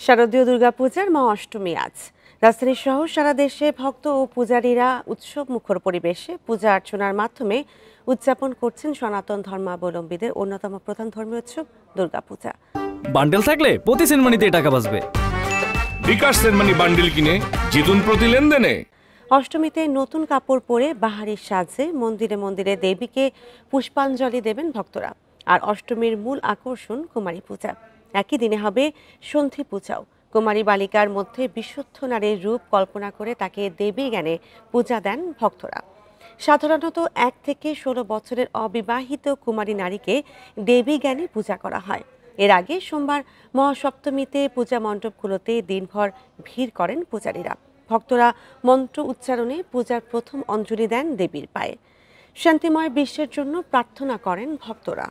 শারদীয় দুর্গাপূজার মহাঅষ্টমী আজ। রাজধানী সহ সারা দেশে ভক্ত ও পূজারীরা উৎসব মুখর পরিবেশে পূজা অর্চনার মাধ্যমে উদযাপন করছেন সনাতন ধর্মাবলম্বীদের অন্যতম প্রধান ধর্মীয় উৎসব দুর্গাপূজা। বান্ডেল থাকলে প্রতি সেনমানিতে টাকা বাঁচবে। বিকাশ সেনমানি বান্ডেল কিনে জিতুন প্রতি লেনদেনে। অষ্টমীতে নতুন কাপড় পরে বাহারি সাজে মন্দিরে মন্দিরে দেবীকে পুষ্পাঞ্জলি দেবেন ভক্তরা। আর অষ্টমীর মূল আকর্ষণ কুমারী পূজা। একই দিনে হবে সন্ধি পূজাও। কুমারী বালিকার মধ্যে বিশুদ্ধ নারীর রূপ কল্পনা করে তাকে দেবী জ্ঞানে পূজা দেন ভক্তরা। সাধারণত 1 থেকে 16 বছরের অবিবাহিত কুমারী নারীকে দেবী জ্ঞানে পূজা করা হয়। এর আগে সোমবার মহাসপ্তমীতে পূজা মণ্ডপগুলোতে দিনভর ভিড় করেন পূজারীরা। ভক্তরা মন্ত্র উচ্চারণে পূজার প্রথম অঞ্জলি দেন দেবীর পায়ে। শান্তিময় বিশ্বের জন্য প্রার্থনা করেন ভক্তরা।